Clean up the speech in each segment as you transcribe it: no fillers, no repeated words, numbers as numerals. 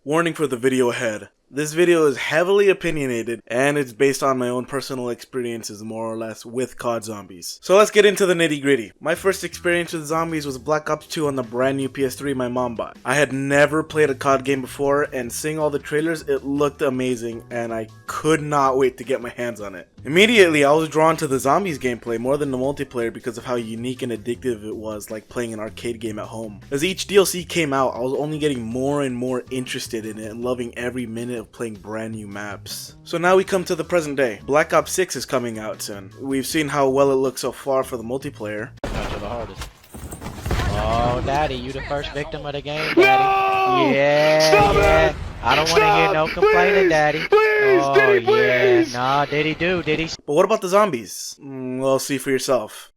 Warning for the video ahead. This video is heavily opinionated, and it's based on my own personal experiences more or less with COD Zombies. So let's get into the nitty gritty. My first experience with zombies was Black Ops 2 on the brand new PS3 my mom bought. I had never played a COD game before, and seeing all the trailers, it looked amazing, and I could not wait to get my hands on it. Immediately, I was drawn to the zombies gameplay more than the multiplayer because of how unique and addictive it was, like playing an arcade game at home. As each DLC came out, I was only getting more and more interested in it and loving every minute of playing brand new maps. So now we come to the present day. Black Ops 6 is coming out soon. We've seen how well it looks so far for the multiplayer. Not to the hardest. Oh, Daddy, you the first victim of the game, Daddy. No! Yeah, Stop yeah. it! I don't want to hear no complaining, Please! Daddy. Please, Oh, Diddy, please! yeah. Nah, did he do? Did he? But what about the zombies? Well, see for yourself.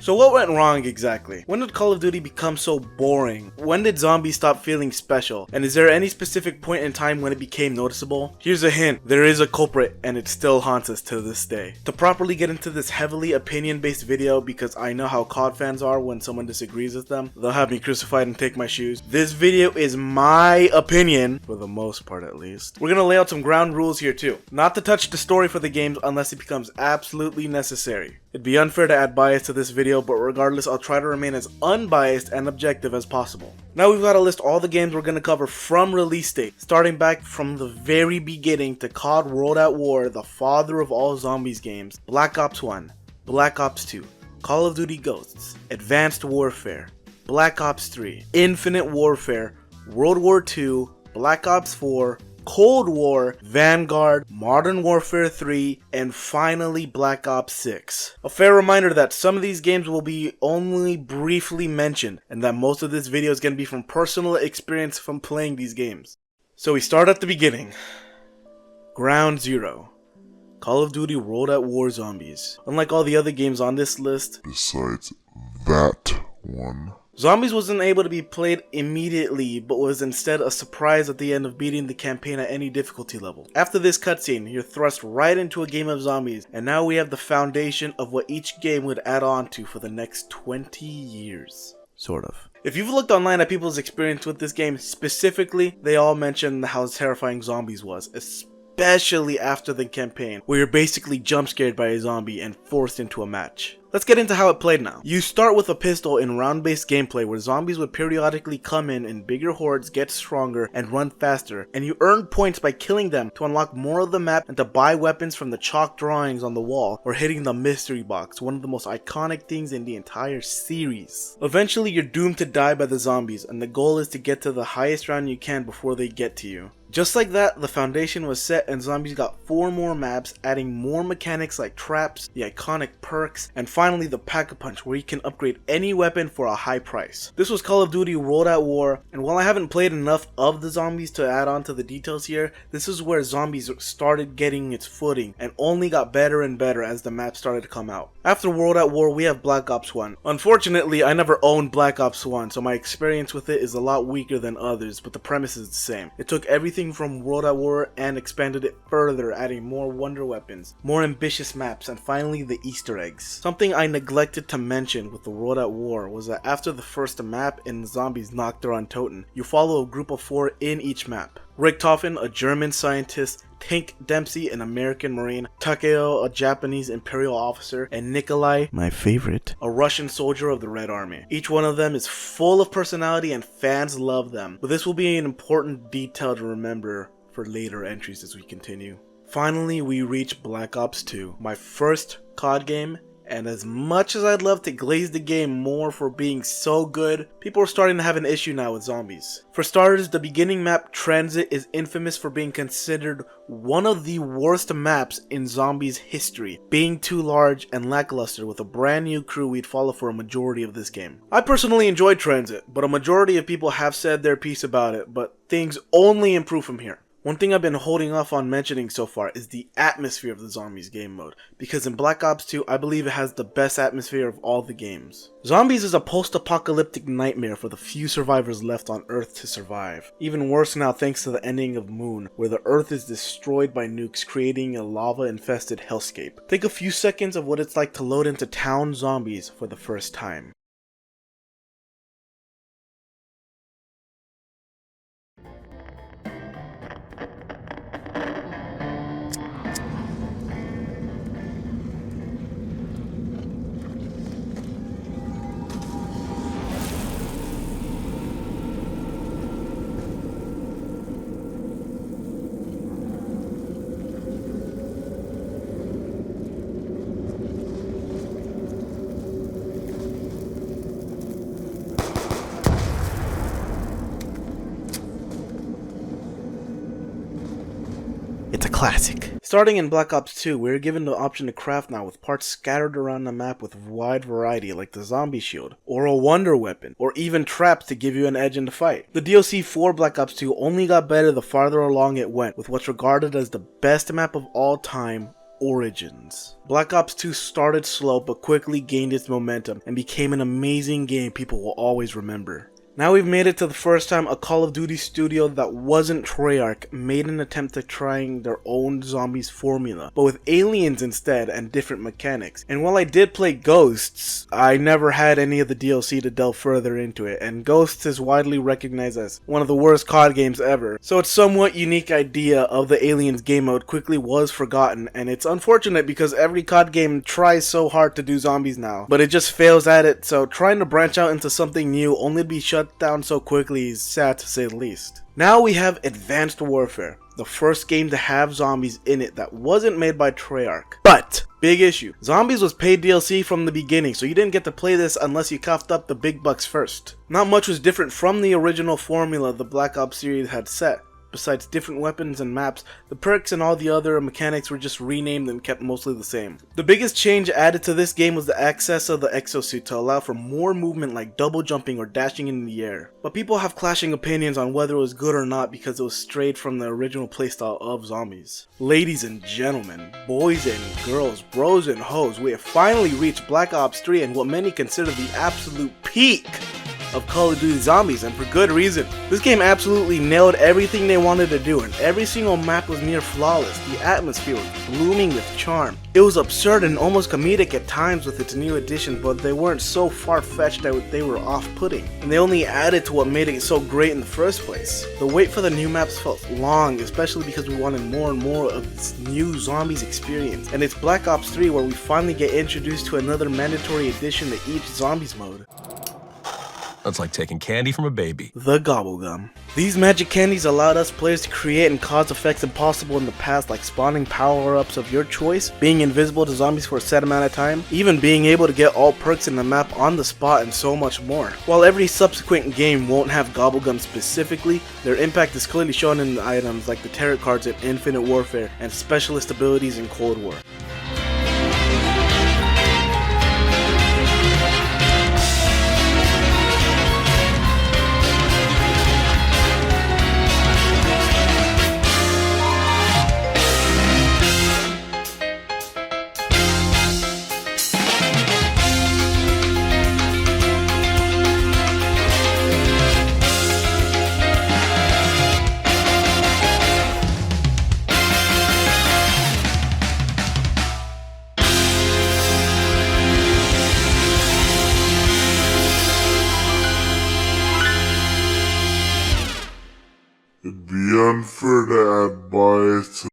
So what went wrong exactly? When did Call of Duty become so boring? When did zombies stop feeling special? And is there any specific point in time when it became noticeable? Here's a hint, there is a culprit and it still haunts us to this day. To properly get into this heavily opinion-based video, because I know how COD fans are when someone disagrees with them, they'll have me crucified and take my shoes. This video is my opinion, for the most part at least. We're gonna lay out some ground rules here too. Not to touch the story for the games unless it becomes absolutely necessary. It'd be unfair to add bias to this video, but regardless, I'll try to remain as unbiased and objective as possible. Now we've got to list all the games we're going to cover from release date, starting back from the very beginning to COD World at War, the father of all zombies games, Black Ops 1, Black Ops 2, Call of Duty Ghosts, Advanced Warfare, Black Ops 3, Infinite Warfare, World War II, Black Ops 4, Cold War, Vanguard, Modern Warfare 3, and finally Black Ops 6. A fair reminder that some of these games will be only briefly mentioned, and that most of this video is going to be from personal experience from playing these games. So we start at the beginning. Ground Zero. Call of Duty World at War Zombies. Unlike all the other games on this list, besides that one, Zombies wasn't able to be played immediately, but was instead a surprise at the end of beating the campaign at any difficulty level. After this cutscene, you're thrust right into a game of zombies, and now we have the foundation of what each game would add on to for the next 20 years. Sort of. If you've looked online at people's experience with this game specifically, they all mention how terrifying zombies was, especially after the campaign, where you're basically jump scared by a zombie and forced into a match. Let's get into how it played now. You start with a pistol in round-based gameplay where zombies would periodically come in bigger hordes, get stronger, and run faster, and you earn points by killing them to unlock more of the map and to buy weapons from the chalk drawings on the wall or hitting the mystery box, one of the most iconic things in the entire series. Eventually you're doomed to die by the zombies, and the goal is to get to the highest round you can before they get to you. Just like that, the foundation was set and zombies got 4 more maps, adding more mechanics like traps, the iconic perks, and finally the Pack-a-Punch, where you can upgrade any weapon for a high price. This was Call of Duty World at War, and while I haven't played enough of the zombies to add on to the details here, this is where zombies started getting its footing and only got better and better as the map started to come out. After World at War, we have Black Ops 1. Unfortunately, I never owned Black Ops 1, so my experience with it is a lot weaker than others, but the premise is the same. It took everything from World at War and expanded it further, adding more wonder weapons, more ambitious maps, and finally the Easter eggs. Something I neglected to mention with the World at War was that after the first map in Zombies Nacht on Toten, you follow a group of 4 in each map. Richtofen, a German scientist, Tank Dempsey, an American Marine, Takeo, a Japanese Imperial officer, and Nikolai, my favorite, a Russian soldier of the Red Army. Each one of them is full of personality and fans love them, but this will be an important detail to remember for later entries as we continue. Finally, we reach Black Ops 2, my first COD game, and as much as I'd love to glaze the game more for being so good, people are starting to have an issue now with zombies. For starters, the beginning map Transit is infamous for being considered one of the worst maps in zombies history, being too large and lackluster with a brand new crew we'd follow for a majority of this game. I personally enjoyed Transit, but a majority of people have said their piece about it, but things only improve from here. One thing I've been holding off on mentioning so far is the atmosphere of the Zombies game mode, because in Black Ops 2 I believe it has the best atmosphere of all the games. Zombies is a post-apocalyptic nightmare for the few survivors left on Earth to survive. Even worse now thanks to the ending of Moon, where the Earth is destroyed by nukes, creating a lava-infested hellscape. Take a few seconds of what it's like to load into town zombies for the first time. It's a classic. Starting in Black Ops 2, we are given the option to craft now with parts scattered around the map with wide variety like the zombie shield, or a wonder weapon, or even traps to give you an edge in the fight. The DLC for Black Ops 2 only got better the farther along it went, with what's regarded as the best map of all time, Origins. Black Ops 2 started slow but quickly gained its momentum and became an amazing game people will always remember. Now we've made it to the first time a Call of Duty studio that wasn't Treyarch made an attempt at trying their own zombies formula, but with aliens instead and different mechanics. And while I did play Ghosts, I never had any of the DLC to delve further into it, and Ghosts is widely recognized as one of the worst COD games ever, so its somewhat unique idea of the aliens game mode quickly was forgotten, and it's unfortunate because every COD game tries so hard to do zombies now, but it just fails at it, so trying to branch out into something new only to be shut down so quickly is sad to say the least. Now we have Advanced Warfare, the first game to have zombies in it that wasn't made by Treyarch. But, big issue, Zombies was paid DLC from the beginning, so you didn't get to play this unless you coughed up the big bucks first. Not much was different from the original formula the Black Ops series had set. Besides different weapons and maps, the perks and all the other mechanics were just renamed and kept mostly the same. The biggest change added to this game was the access of the exosuit to allow for more movement like double jumping or dashing in the air. But people have clashing opinions on whether it was good or not because it was strayed from the original playstyle of Zombies. Ladies and gentlemen, boys and girls, bros and hoes, we have finally reached Black Ops 3 and what many consider the absolute peak of Call of Duty Zombies, and for good reason. This game absolutely nailed everything they wanted to do, and every single map was near flawless. The atmosphere was blooming with charm. It was absurd and almost comedic at times with its new additions, but they weren't so far-fetched that they were off-putting, and they only added to what made it so great in the first place. The wait for the new maps felt long, especially because we wanted more and more of this new Zombies experience, and it's Black Ops 3 where we finally get introduced to another mandatory addition to each Zombies mode. That's like taking candy from a baby. The Gobblegum. These magic candies allowed us players to create and cause effects impossible in the past, like spawning power-ups of your choice, being invisible to zombies for a set amount of time, even being able to get all perks in the map on the spot, and so much more. While every subsequent game won't have Gobblegum specifically, their impact is clearly shown in the items like the tarot cards in Infinite Warfare and specialist abilities in Cold War. It'd be unfair to add bias to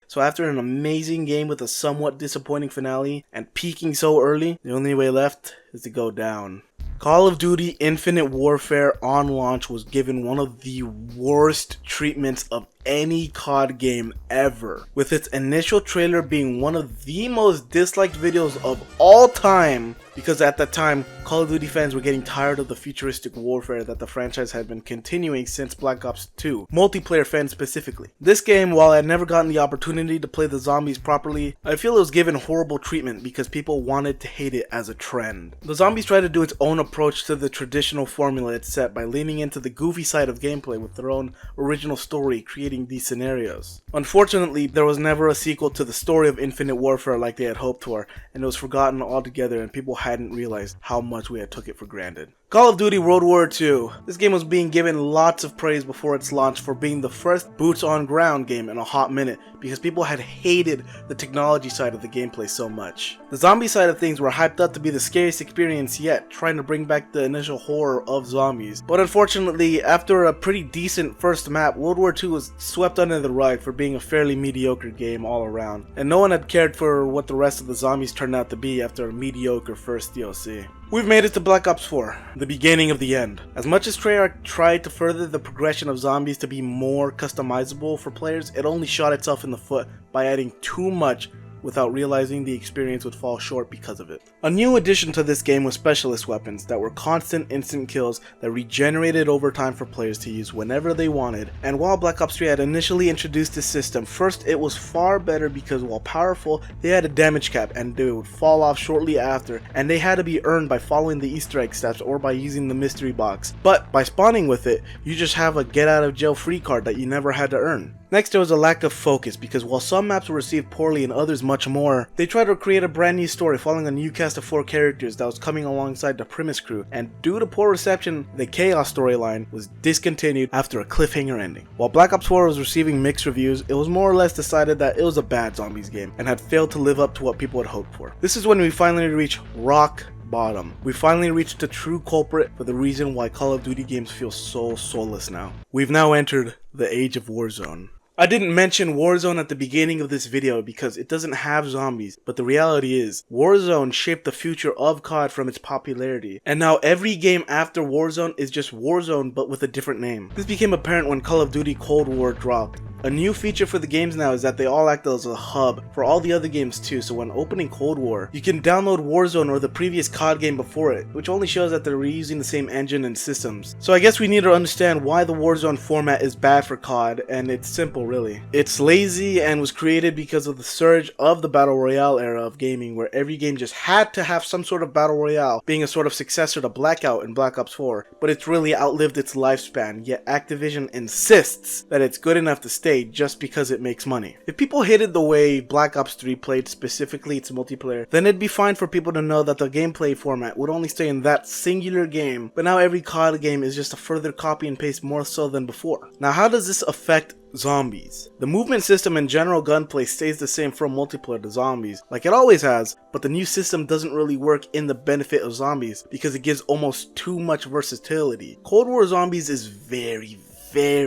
So after an amazing game with a somewhat disappointing finale and peaking so early, the only way left is to go down. Call of Duty Infinite Warfare on launch was given one of the worst treatments of any COD game ever, with its initial trailer being one of the most disliked videos of all time, because at that time Call of Duty fans were getting tired of the futuristic warfare that the franchise had been continuing since Black Ops 2, multiplayer fans specifically. This game, while I had never gotten the opportunity to play the zombies properly, I feel it was given horrible treatment because people wanted to hate it as a trend. The zombies tried to do its own approach to the traditional formula it set by leaning into the goofy side of gameplay with their own original story, creating recreating these scenarios. Unfortunately, there was never a sequel to the story of Infinite Warfare like they had hoped for, and it was forgotten altogether, and people hadn't realized how much we had took it for granted. Call of Duty World War II. This game was being given lots of praise before its launch for being the first boots on ground game in a hot minute, because people had hated the technology side of the gameplay so much. The zombie side of things were hyped up to be the scariest experience yet, trying to bring back the initial horror of zombies. But unfortunately, after a pretty decent first map, World War II was swept under the rug for being a fairly mediocre game all around, and no one had cared for what the rest of the zombies turned out to be after a mediocre first DLC. We've made it to Black Ops 4, the beginning of the end. As much as Treyarch tried to further the progression of zombies to be more customizable for players, it only shot itself in the foot by adding too much without realizing the experience would fall short because of it. A new addition to this game was specialist weapons that were constant instant kills that regenerated over time for players to use whenever they wanted. And while Black Ops 3 had initially introduced this system, first it was far better because while powerful, they had a damage cap and they would fall off shortly after, and they had to be earned by following the Easter egg steps or by using the mystery box. But by spawning with it, you just have a get out of jail free card that you never had to earn. Next, there was a lack of focus because while some maps were received poorly and others much more, they tried to create a brand new story following a new cast of 4 characters that was coming alongside the Primus crew, and due to poor reception, the Chaos storyline was discontinued after a cliffhanger ending. While Black Ops 4 was receiving mixed reviews, it was more or less decided that it was a bad zombies game and had failed to live up to what people had hoped for. This is when we finally reach rock bottom. We finally reached the true culprit for the reason why Call of Duty games feel so soulless now. We've now entered the age of Warzone. I didn't mention Warzone at the beginning of this video because it doesn't have zombies, but the reality is, Warzone shaped the future of COD from its popularity, and now every game after Warzone is just Warzone but with a different name. This became apparent when Call of Duty Cold War dropped. A new feature for the games now is that they all act as a hub for all the other games too, so when opening Cold War, you can download Warzone or the previous COD game before it, which only shows that they're reusing the same engine and systems. So I guess we need to understand why the Warzone format is bad for COD, and it's simple really. It's lazy and was created because of the surge of the Battle Royale era of gaming, where every game just had to have some sort of Battle Royale, being a sort of successor to Blackout in Black Ops 4, but it's really outlived its lifespan, yet Activision insists that it's good enough to stay just because it makes money. If people hated the way Black Ops 3 played, specifically its multiplayer, then it'd be fine for people to know that the gameplay format would only stay in that singular game, but now every COD game is just a further copy and paste more so than before. Now how does this affect zombies? The movement system and general gunplay stays the same from multiplayer to zombies, like it always has, but the new system doesn't really work in the benefit of zombies because it gives almost too much versatility. Cold War Zombies is very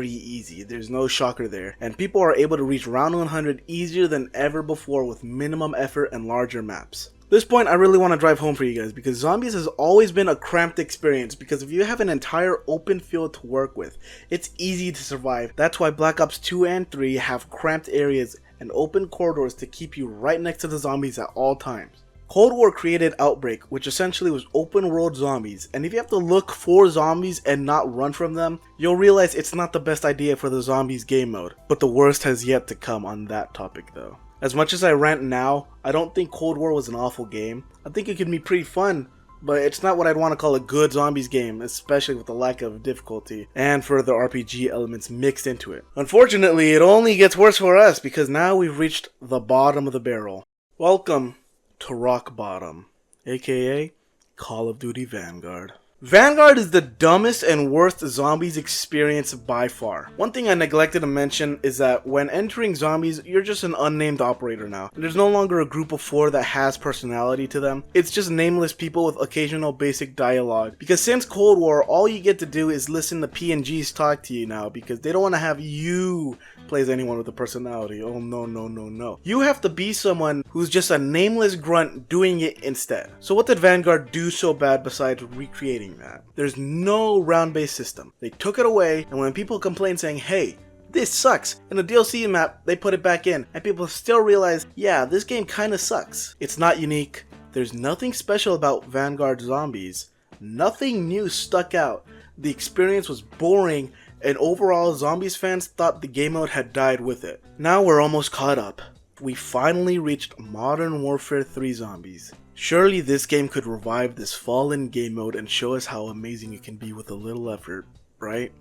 easy, there's no shocker there, and people are able to reach round 100 easier than ever before with minimum effort and larger maps. This point I really want to drive home for you guys because zombies has always been a cramped experience, because if you have an entire open field to work with, it's easy to survive. That's why Black Ops 2 and 3 have cramped areas and open corridors to keep you right next to the zombies at all times. Cold War created Outbreak, which essentially was open world zombies, and if you have to look for zombies and not run from them, you'll realize it's not the best idea for the zombies game mode. But the worst has yet to come on that topic though. As much as I rant now, I don't think Cold War was an awful game. I think it can be pretty fun, but it's not what I'd want to call a good zombies game, especially with the lack of difficulty and further RPG elements mixed into it. Unfortunately, it only gets worse for us because now we've reached the bottom of the barrel. Welcome to rock bottom, aka Call of Duty Vanguard. Vanguard is the dumbest and worst zombies experience by far. One thing I neglected to mention is that when entering zombies, you're just an unnamed operator now, and there's no longer a group of 4 that has personality to them. It's just nameless people with occasional basic dialogue, because since Cold War, all you get to do is listen to PNGs talk to you now, because they don't want to have you play as anyone with a personality. Oh no. You have to be someone who's just a nameless grunt doing it instead. So what did Vanguard do so bad besides recreating that? There's no round-based system. They took it away, and when people complain saying, hey, this sucks, in the DLC map, they put it back in, and people still realize, yeah, this game kinda sucks. It's not unique. There's nothing special about Vanguard Zombies. Nothing new stuck out. The experience was boring, and overall, Zombies fans thought the game mode had died with it. Now we're almost caught up. We finally reached Modern Warfare 3 Zombies. Surely this game could revive this fallen game mode and show us how amazing it can be with a little effort, right?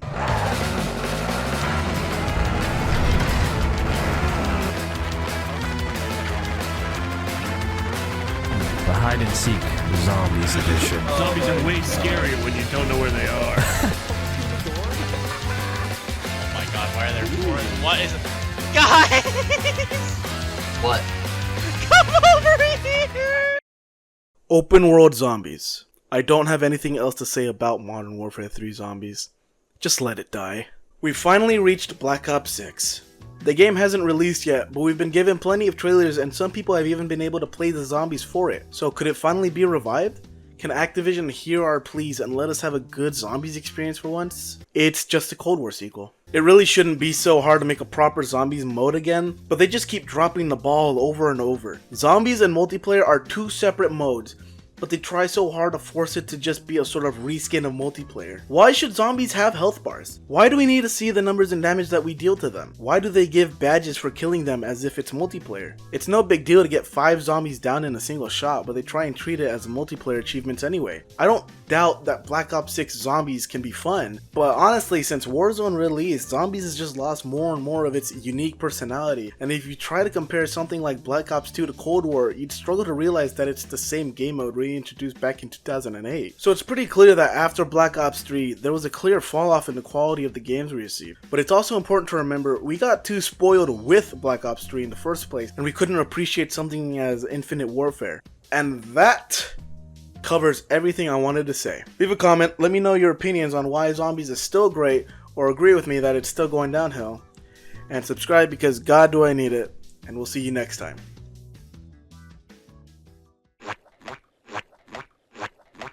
The hide and seek zombies edition. Zombies are way scarier when you don't know where they are. Oh my god, why are there four? What is it? Guys! What? Come over here! Open world zombies. I don't have anything else to say about Modern Warfare 3 zombies. Just let it die. We finally reached Black Ops 6. The game hasn't released yet, but we've been given plenty of trailers and some people have even been able to play the zombies for it. So could it finally be revived? Can Activision hear our pleas and let us have a good zombies experience for once? It's just a Cold War sequel. It really shouldn't be so hard to make a proper zombies mode again, but they just keep dropping the ball over and over. Zombies and multiplayer are two separate modes, but they try so hard to force it to just be a sort of reskin of multiplayer. Why should zombies have health bars? Why do we need to see the numbers and damage that we deal to them? Why do they give badges for killing them as if it's multiplayer? It's no big deal to get 5 zombies down in a single shot, but they try and treat it as multiplayer achievements anyway. I don't doubt that Black Ops 6 zombies can be fun, but honestly, since Warzone released, zombies has just lost more and more of its unique personality, and if you try to compare something like Black Ops 2 to Cold War, you'd struggle to realize that it's the same game mode reintroduced back in 2008. So it's pretty clear that after Black Ops 3, there was a clear fall off in the quality of the games we received. But it's also important to remember, we got too spoiled with Black Ops 3 in the first place, and we couldn't appreciate something as Infinite Warfare. And that covers everything I wanted to say. Leave a comment, let me know your opinions on why zombies is still great, or agree with me that it's still going downhill. And subscribe because God do I need it, and we'll see you next time.